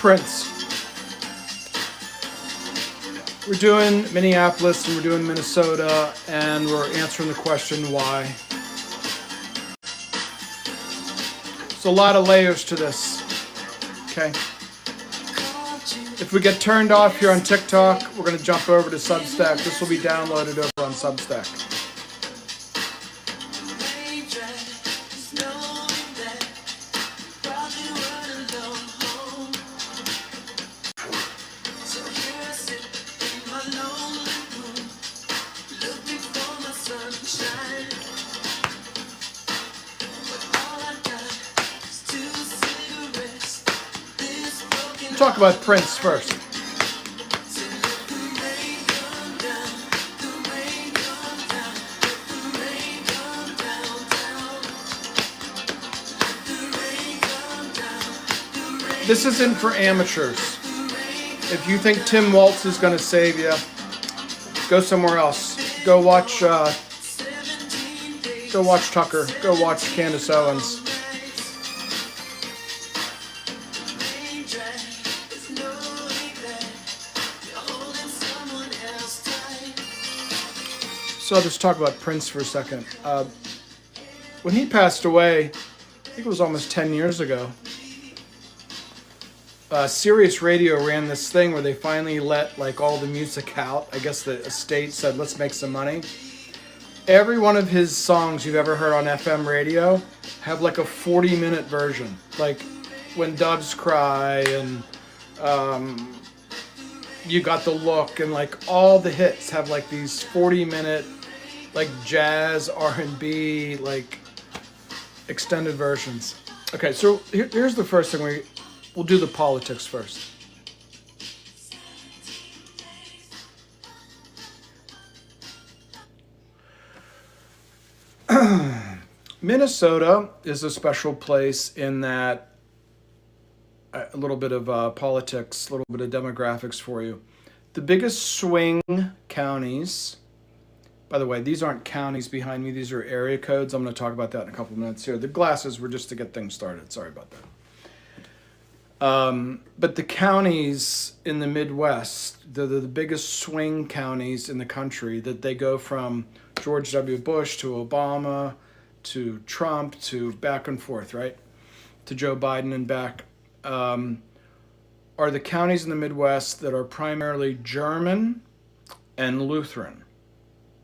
Prince. We're doing Minneapolis and we're doing Minnesota, and we're answering the question why. There's a lot of layers to this. Okay. If we get turned off here on TikTok, we're going to jump over to Substack. This will be downloaded over on Substack. Talk about Prince first. This isn't for amateurs. If you think Tim Waltz is going to save you, go somewhere else. Go watch Tucker. Go watch Candace Owens. So I'll just talk about Prince for a second. When he passed away, I think it was almost 10 years ago, Sirius Radio ran this thing where they finally let like all the music out. I guess the estate said, let's make some money. Every one of his songs you've ever heard on FM radio have like a 40-minute version. Like When Doves Cry and You Got the Look, and like all the hits have like these 40-minute like jazz, R&B, like extended versions. Okay, so here's the first thing. We'll do the politics first. Minnesota is a special place in that a little bit of politics, a little bit of demographics for you. The biggest swing counties, by the way, these aren't counties behind me, these are area codes. I'm going to talk about that in a couple of minutes here. The glasses were just to get things started. Sorry about that. But the counties in the Midwest, they're the biggest swing counties in the country, that they go from George W. Bush to Obama to Trump to back and forth, right? To Joe Biden and back, are the counties in the Midwest that are primarily German and Lutheran.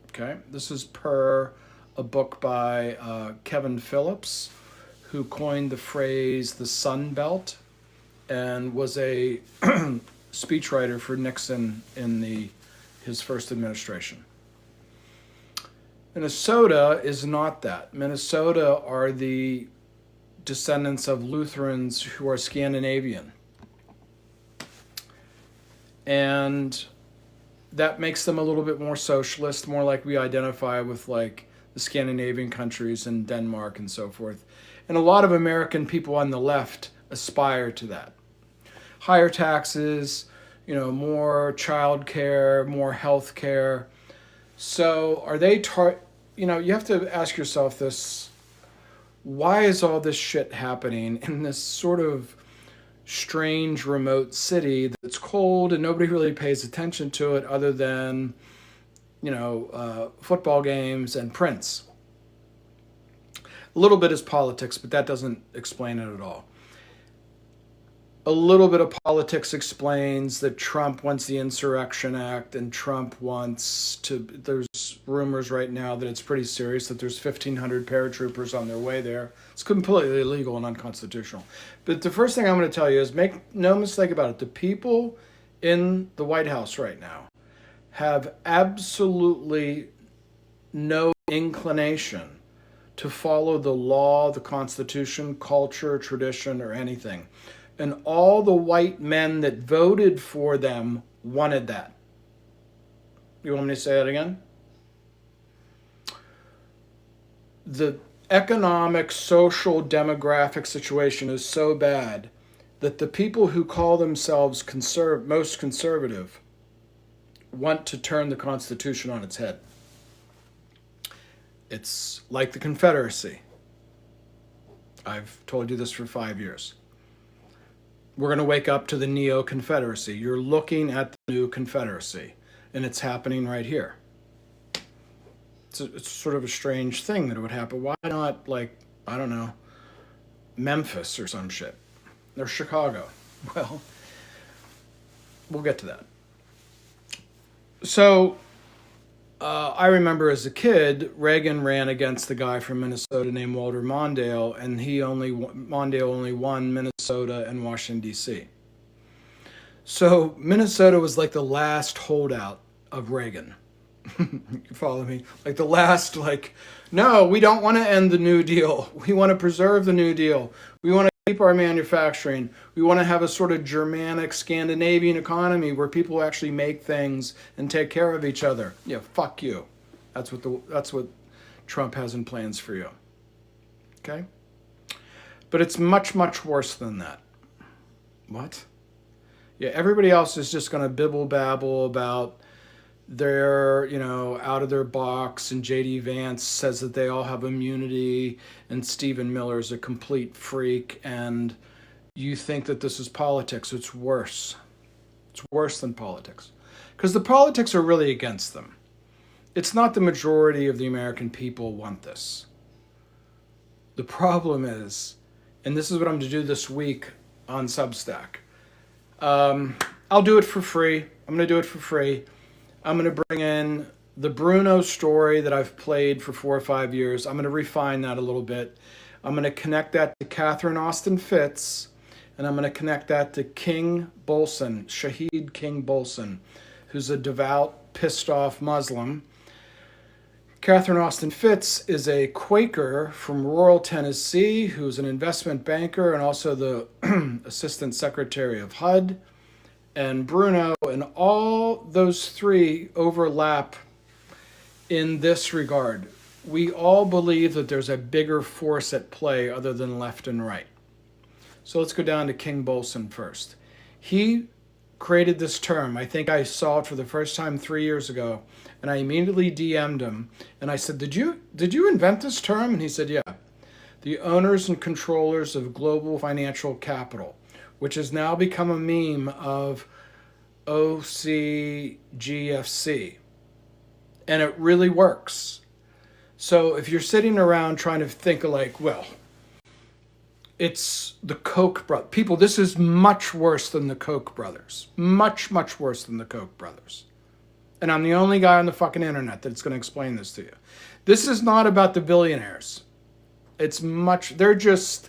Okay, this is per a book by Kevin Phillips, who coined the phrase the Sun Belt and was a speechwriter for Nixon in his first administration. Minnesota is not that. Minnesota are the descendants of Lutherans who are Scandinavian. And that makes them a little bit more socialist, more like we identify with like the Scandinavian countries and Denmark and so forth. And a lot of American people on the left aspire to that. Higher taxes, more child care, more health care. So are they, you have to ask yourself this, why is all this shit happening in this sort of strange remote city that's cold and nobody really pays attention to it other than, football games and Prince? A little bit is politics, but that doesn't explain it at all. A little bit of politics explains that Trump wants the Insurrection Act, and Trump wants to, there's rumors right now that it's pretty serious, that there's 1,500 paratroopers on their way there. It's completely illegal and unconstitutional. But the first thing I'm going to tell you is, make no mistake about it, the people in the White House right now have absolutely no inclination to follow the law, the Constitution, culture, tradition, or anything. And all the white men that voted for them wanted that. You want me to say that again? economic, social, demographic situation is so bad that the people who call themselves most conservative want to turn the Constitution on its head. It's like the Confederacy. I've told you this for 5 years. We're going to wake up to the neo-Confederacy. You're looking at the new Confederacy, and it's happening right here. It's sort of a strange thing that it would happen. Why not, like, I don't know, Memphis or some shit? Or Chicago. Well, we'll get to that. So, I remember as a kid, Reagan ran against the guy from Minnesota named Walter Mondale, and Mondale only won Minnesota and Washington, D.C. So Minnesota was like the last holdout of Reagan. You follow me? Like the last, no, we don't want to end the New Deal. We want to preserve the New Deal. We want to keep our manufacturing. We want to have a sort of Germanic, Scandinavian economy where people actually make things and take care of each other. Yeah, fuck you. That's what Trump has in plans for you. Okay? But it's much, much worse than that. What? Yeah, everybody else is just going to bibble babble about they're, out of their box, and J.D. Vance says that they all have immunity, and Stephen Miller's a complete freak, and you think that this is politics. It's worse. It's worse than politics. Because the politics are really against them. It's not the majority of the American people want this. The problem is, and this is what I'm going to do this week on Substack. I'll do it for free. I'm going to do it for free. I'm going to bring in the Bruno story that I've played for 4 or 5 years. I'm going to refine that a little bit. I'm going to connect that to Catherine Austin Fitts, and I'm going to connect that to King Bolson, Shaheed King Bolson, who's a devout, pissed-off Muslim. Catherine Austin Fitts is a Quaker from rural Tennessee who's an investment banker and also the Assistant Secretary of HUD. And Bruno, and all those three overlap in this regard. We all believe that there's a bigger force at play other than left and right. So let's go down to King Bolson first. He created this term. I think I saw it for the first time 3 years ago, and I immediately DM'd him, and I said, did you invent this term? And he said, yeah. The owners and controllers of global financial capital, which has now become a meme of OCGFC. And it really works. So if you're sitting around trying to think of it's the Koch brothers. People, this is much worse than the Koch brothers. Much, much worse than the Koch brothers. And I'm the only guy on the fucking internet that's going to explain this to you. This is not about the billionaires. They're just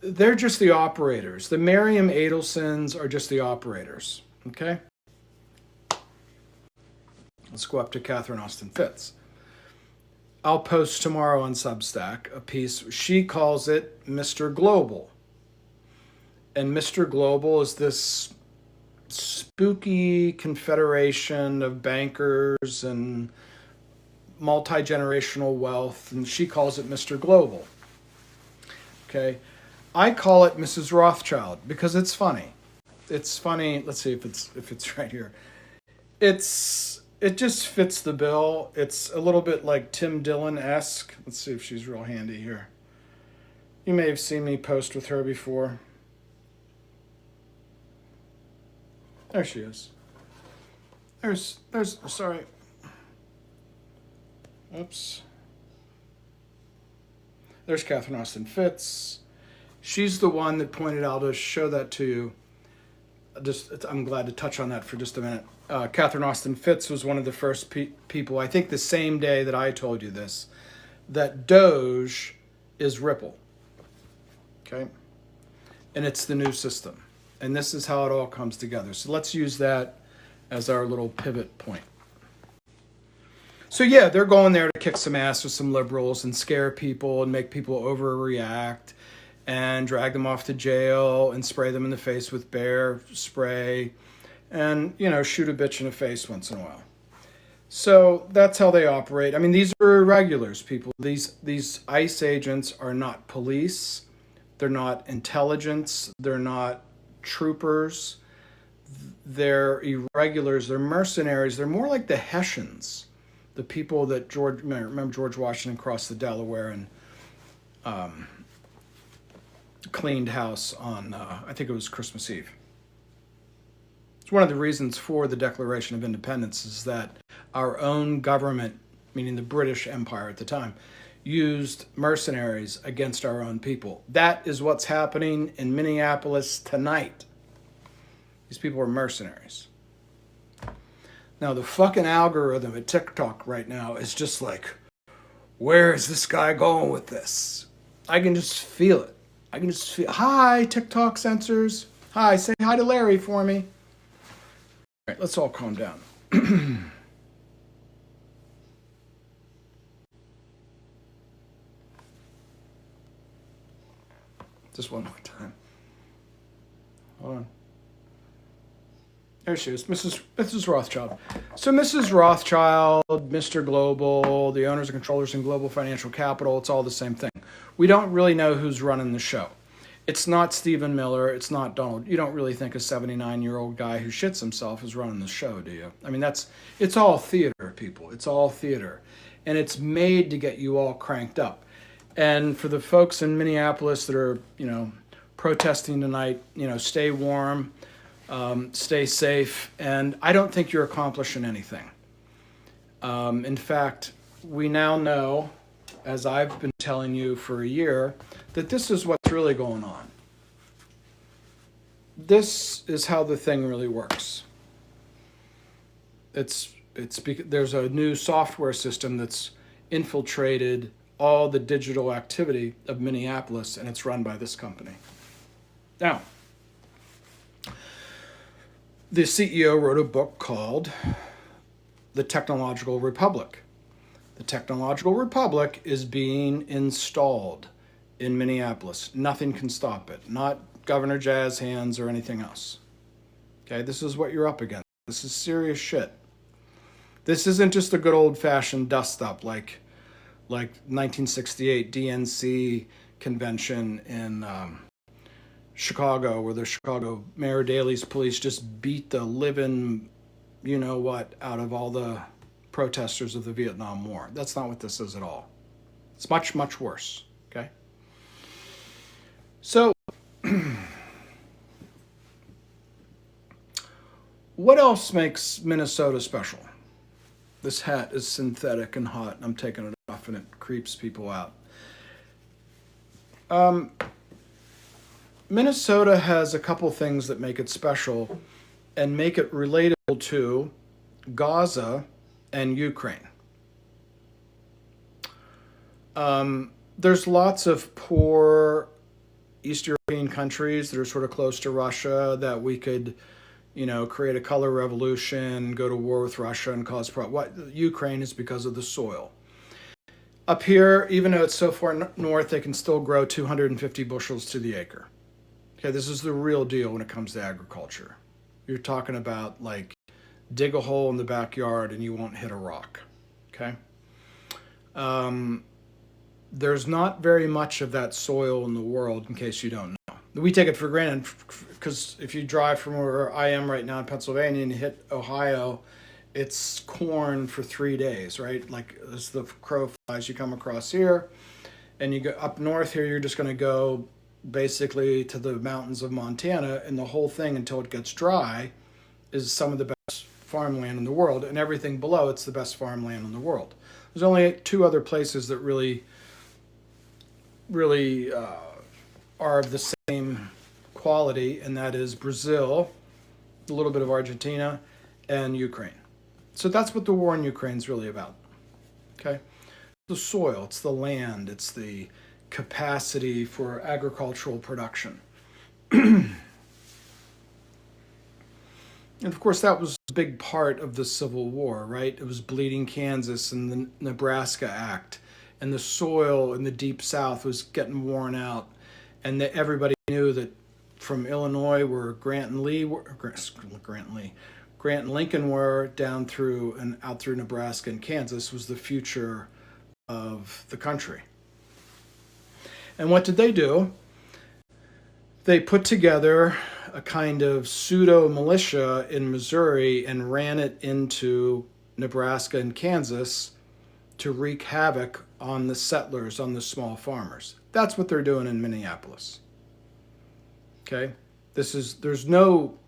the operators. The Miriam Adelsons are just the operators. Okay? Let's go up to Catherine Austin Fitts. I'll post tomorrow on Substack a piece. She calls it Mr. Global. And Mr. Global is this spooky confederation of bankers and multi-generational wealth. And she calls it Mr. Global. Okay? I call it Mrs. Rothschild because it's funny. It's funny. Let's see if it's right here. It just fits the bill. It's a little bit like Tim Dillon-esque. Let's see if she's real handy here. You may have seen me post with her before. There she is. Sorry. Oops. There's Catherine Austin Fitts. She's the one that pointed out to show that to you. I'm glad to touch on that for just a minute. Catherine Austin Fitts was one of the first people, I think the same day that I told you this, that Doge is Ripple. Okay? And it's the new system. And this is how it all comes together. So let's use that as our little pivot point. So yeah, they're going there to kick some ass with some liberals and scare people and make people overreact and drag them off to jail and spray them in the face with bear spray and, shoot a bitch in the face once in a while. So that's how they operate. I mean, these are irregulars, people. These ICE agents are not police. They're not intelligence. They're not troopers. They're irregulars. They're mercenaries. They're more like the Hessians, the people that remember George Washington crossed the Delaware and cleaned house on, I think it was Christmas Eve. It's one of the reasons for the Declaration of Independence is that our own government, meaning the British Empire at the time, used mercenaries against our own people. That is what's happening in Minneapolis tonight. These people are mercenaries. Now, the fucking algorithm at TikTok right now is just like, where is this guy going with this? I can just feel it. I can just feel, hi, TikTok censors. Hi, say hi to Larry for me. All right, let's all calm down. Just one more time. Hold on. There she is, Mrs. Rothschild. So Mrs. Rothschild, Mr. Global, the owners and controllers in Global Financial Capital, it's all the same thing. We don't really know who's running the show. It's not Stephen Miller. It's not Donald. You don't really think a 79-year-old guy who shits himself is running the show, do you? I mean, it's all theater, people. It's all theater. And it's made to get you all cranked up. And for the folks in Minneapolis that are, protesting tonight, stay warm, stay safe. And I don't think you're accomplishing anything. In fact, we now know, as I've been telling you for a year, that this is what's really going on. This is how the thing really works. There's a new software system that's infiltrated all the digital activity of Minneapolis, and it's run by this company. Now, the CEO wrote a book called The Technological Republic. The Technological Republic is being installed in Minneapolis. Nothing can stop it. Not Governor Jazz Hands or anything else. Okay, this is what you're up against. This is serious shit. This isn't just a good old-fashioned dust-up like 1968 DNC convention in Chicago, where the Chicago Mayor Daley's police just beat the living you-know-what out of all the protesters of the Vietnam War. That's not what this is at all. It's much, much worse, okay? So, what else makes Minnesota special? This hat is synthetic and hot, and I'm taking it off, and it creeps people out. Minnesota has a couple things that make it special and make it relatable to Gaza and Ukraine. There's lots of poor East European countries that are sort of close to Russia that we could, create a color revolution, go to war with Russia and cause what Ukraine is because of the soil. Up here, even though it's so far north, they can still grow 250 bushels to the acre. Okay, this is the real deal when it comes to agriculture. You're talking about dig a hole in the backyard and you won't hit a rock. Okay? There's not very much of that soil in the world, in case you don't know. We take it for granted because if you drive from where I am right now in Pennsylvania and you hit Ohio, it's corn for 3 days, right? As the crow flies, you come across here and you go up north here, you're just going to go basically to the mountains of Montana, and the whole thing until it gets dry is some of the best farmland in the world, and everything below it's the best farmland in the world. There's only 2 other places that really are of the same quality, and that is Brazil, a little bit of Argentina, and Ukraine. So that's what the war in Ukraine is really about. Okay? The soil, it's the land, it's the capacity for agricultural production. And of course, that was a big part of the Civil War, right? It was Bleeding Kansas and the Nebraska Act, and the soil in the Deep South was getting worn out, and everybody knew that from Illinois, where Grant Grant and Lincoln were down through and out through Nebraska and Kansas was the future of the country. And what did they do? They put together a kind of pseudo militia in Missouri and ran it into Nebraska and Kansas to wreak havoc on the settlers, on the small farmers. That's what they're doing in Minneapolis. Okay? There's no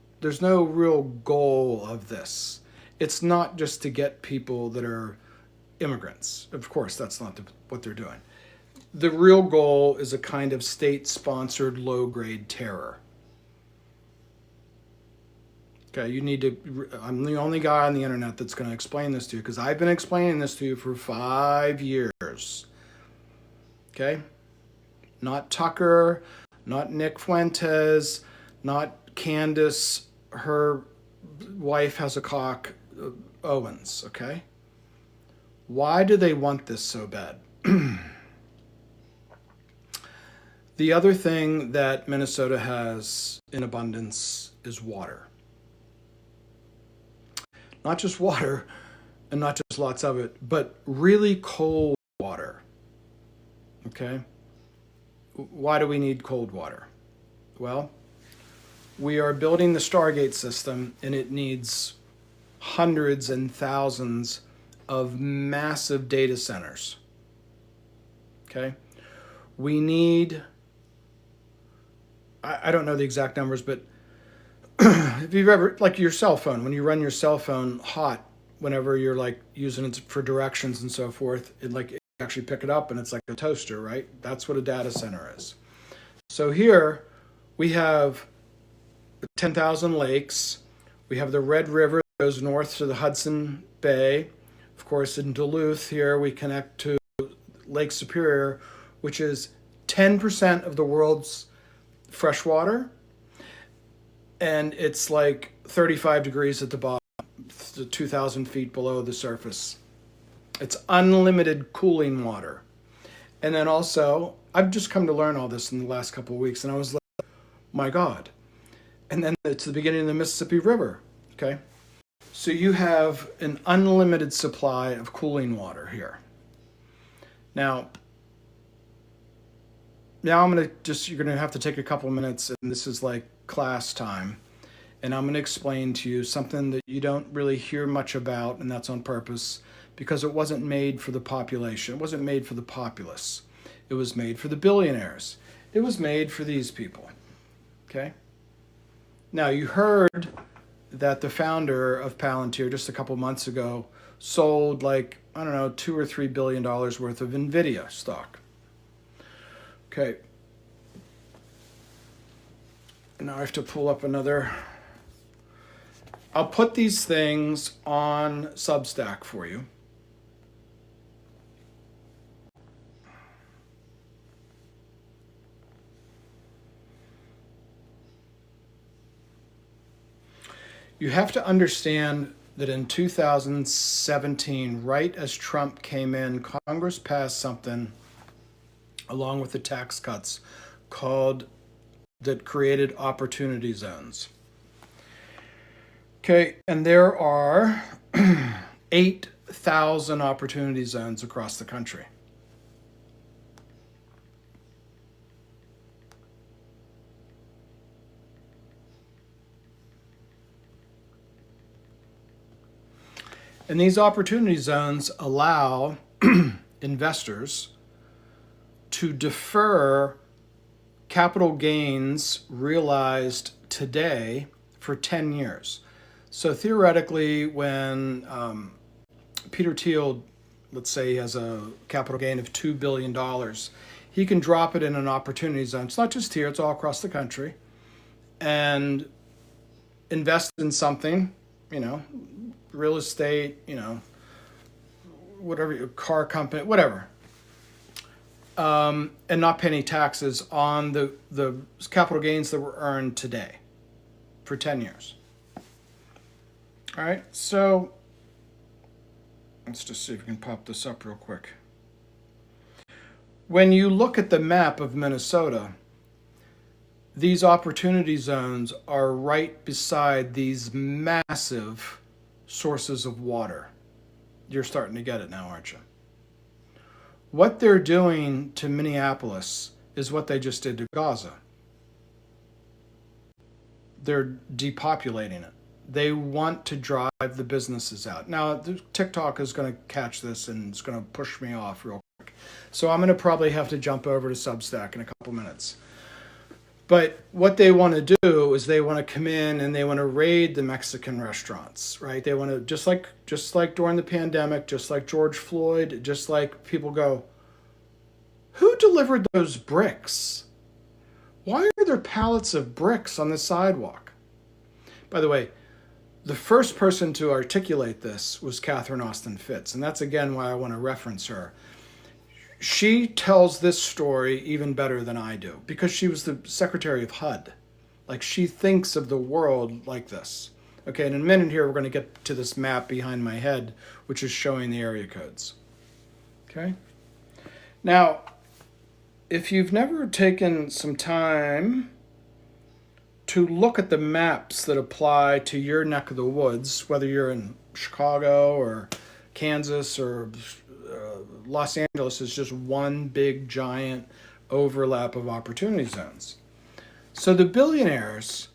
real goal of this. It's not just to get people that are immigrants. Of course, that's not what they're doing. The real goal is a kind of state-sponsored low-grade terror. Okay, I'm the only guy on the internet that's going to explain this to you because I've been explaining this to you for 5 years. Okay? Not Tucker, not Nick Fuentes, not Candace, her wife has a cock, Owens, okay? Why do they want this so bad? The other thing that Minnesota has in abundance is water. Not just water, and not just lots of it, but really cold water. Okay? Why do we need cold water? Well, we are building the Stargate system, and it needs hundreds and thousands of massive data centers. Okay? We need, I don't know the exact numbers, but if you've ever, like your cell phone, when you run your cell phone hot, whenever you're like using it for directions and so forth, it actually pick it up and it's like a toaster, right? That's what a data center is. So here we have 10,000 lakes. We have the Red River that goes north to the Hudson Bay. Of course, in Duluth here, we connect to Lake Superior, which is 10% of the world's fresh water. And it's like 35 degrees at the bottom, 2,000 feet below the surface. It's unlimited cooling water. And then also, I've just come to learn all this in the last couple of weeks, and I was like, my God. And then it's the beginning of the Mississippi River, okay? So you have an unlimited supply of cooling water here. Now I'm going to you're going to have to take a couple minutes, and this is like class time, and I'm going to explain to you something that you don't really hear much about, and that's on purpose, because it wasn't made for the population. It wasn't made for the populace. It was made for the billionaires. It was made for these people, okay? Now, you heard that the founder of Palantir just a couple months ago sold like, I don't know, $2 or $3 billion worth of NVIDIA stock. Okay. Now I have to pull up another. I'll put these things on Substack for you. You have to understand that in 2017, right as Trump came in, Congress passed something along with the tax cuts that created opportunity zones. Okay, and there are 8,000 opportunity zones across the country. And these opportunity zones allow investors to defer capital gains realized today for 10 years. So theoretically, when Peter Thiel, let's say he has a capital gain of $2 billion, he can drop it in an opportunity zone. It's not just here, it's all across the country, and invest in something, real estate, whatever, your car company, whatever. And not pay any taxes on the capital gains that were earned today for 10 years. All right, so let's just see if we can pop this up real quick. When you look at the map of Minnesota, these opportunity zones are right beside these massive sources of water. You're starting to get it now, aren't you? What they're doing to Minneapolis is what they just did to Gaza. They're depopulating it. They want to drive the businesses out. Now, TikTok is going to catch this and it's going to push me off real quick. So I'm going to probably have to jump over to Substack in a couple minutes. But what they want to do is they want to come in and they want to raid the Mexican restaurants, right? They want to, just like during the pandemic, just like George Floyd, just like people go, who delivered those bricks? Why are there pallets of bricks on the sidewalk? By the way, the first person to articulate this was Catherine Austin Fitts, and that's again why I want to reference her. She tells this story even better than I do because she was the secretary of HUD. Like, she thinks of the world like this. Okay, in a minute here, we're going to get to this map behind my head, which is showing the area codes. Okay? Now, if you've never taken some time to look at the maps that apply to your neck of the woods, whether you're in Chicago or Kansas or Los Angeles, is just one big giant overlap of opportunity zones. So the billionaires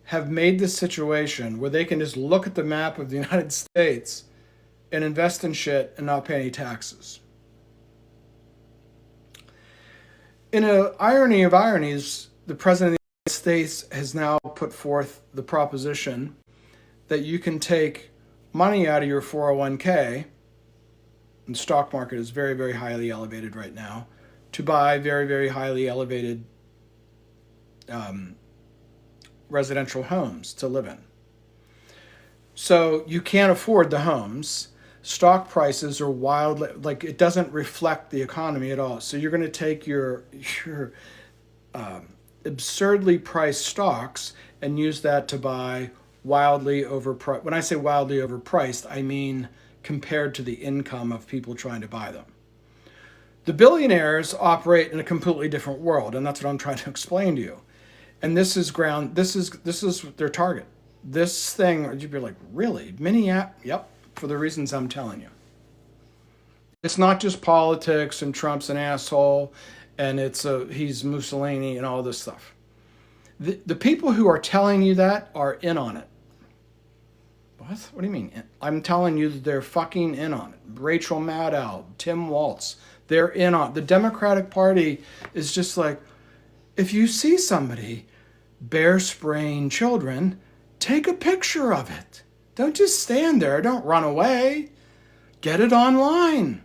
have made this situation where they can just look at the map of the United States and invest in shit and not pay any taxes. In an irony of ironies, the President of the United States has now put forth the proposition that you can take money out of your 401k, and the stock market is very, very highly elevated right now, to buy very, very highly elevated residential homes to live in. So you can't afford the homes. Stock prices are wildly, like, it doesn't reflect the economy at all. So you're going to take your absurdly priced stocks and use that to buy wildly overpriced. When I say wildly overpriced, I mean compared to the income of people trying to buy them. The billionaires operate in a completely different world, and that's what I'm trying to explain to you. And this is their target. This thing, you'd be like, really? Yep, for the reasons I'm telling you. It's not just politics and Trump's an asshole and he's Mussolini and all this stuff. The people who are telling you that are in on it. What do you mean? I'm telling you that they're fucking in on it. Rachel Maddow, Tim Waltz, they're in on it. The Democratic Party is just like, if you see somebody bear spraying children, take a picture of it. Don't just stand there. Don't run away. Get it online.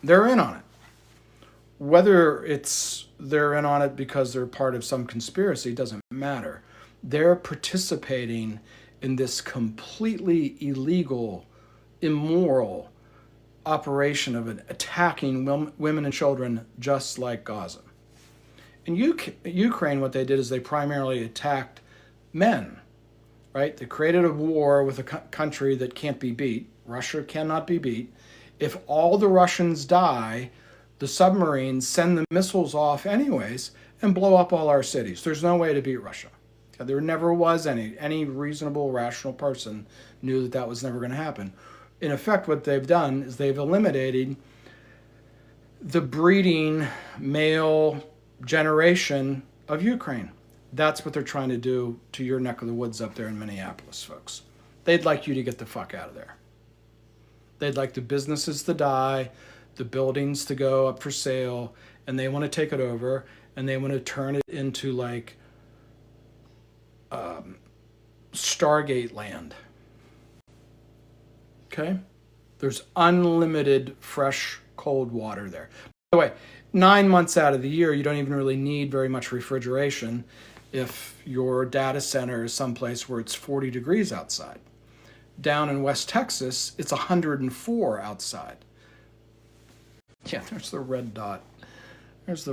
They're in on it. Whether they're in on it because they're part of some conspiracy doesn't matter. They're participating in this completely illegal, immoral operation of attacking women and children just like Gaza. In Ukraine, what they did is they primarily attacked men, right? They created a war with a country that can't be beat. Russia cannot be beat. If all the Russians die, the submarines send the missiles off anyways and blow up all our cities. There's no way to beat Russia. There never was any reasonable, rational person knew that was never going to happen. In effect, what they've done is they've eliminated the breeding male generation of Ukraine. That's what they're trying to do to your neck of the woods up there in Minneapolis, folks. They'd like you to get the fuck out of there. They'd like the businesses to die, the buildings to go up for sale, and they want to take it over, and they want to turn it into like Stargate land. Okay? There's unlimited fresh, cold water there. By the way, 9 months out of the year, you don't even really need very much refrigeration if your data center is someplace where it's 40 degrees outside. Down in West Texas, it's 104 outside. Yeah, there's the red dot. There's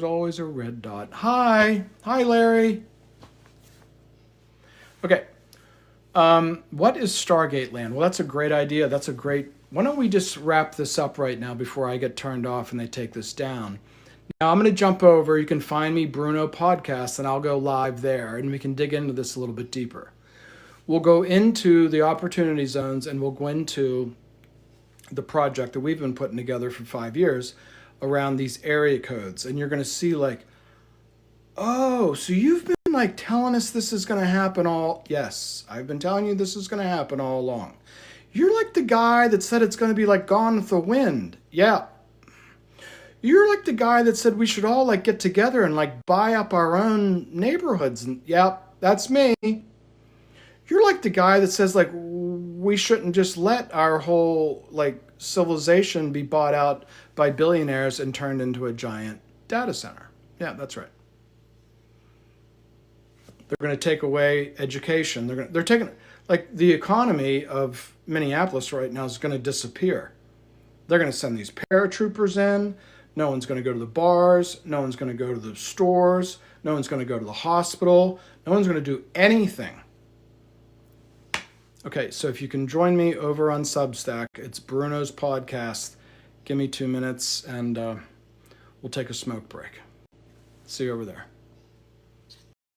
always a red dot. Hi, Larry. Okay. What is Stargate land? Well, that's a great idea. Why don't we just wrap this up right now before I get turned off and they take this down? Now I'm going to jump over. You can find me Bruno Podcast, and I'll go live there, and we can dig into this a little bit deeper. We'll go into the opportunity zones, and we'll go into the project that we've been putting together for 5 years around these area codes. And you're going to see like, oh, so you've been like telling us this is going to happen all. Yes, I've been telling you this is going to happen all along. You're like the guy that said it's going to be like Gone with the Wind. Yeah. You're like the guy that said we should all like get together and like buy up our own neighborhoods. And yeah, that's me. You're like the guy that says like we shouldn't just let our whole like civilization be bought out by billionaires and turned into a giant data center. Yeah, that's right. They're going to take away education. They're taking like the economy of Minneapolis right now is going to disappear. They're going to send these paratroopers in. No one's going to go to the bars. No one's going to go to the stores. No one's going to go to the hospital. No one's going to do anything. Okay, so if you can join me over on Substack, it's Bruno's Podcast. Give me 2 minutes and we'll take a smoke break. See you over there.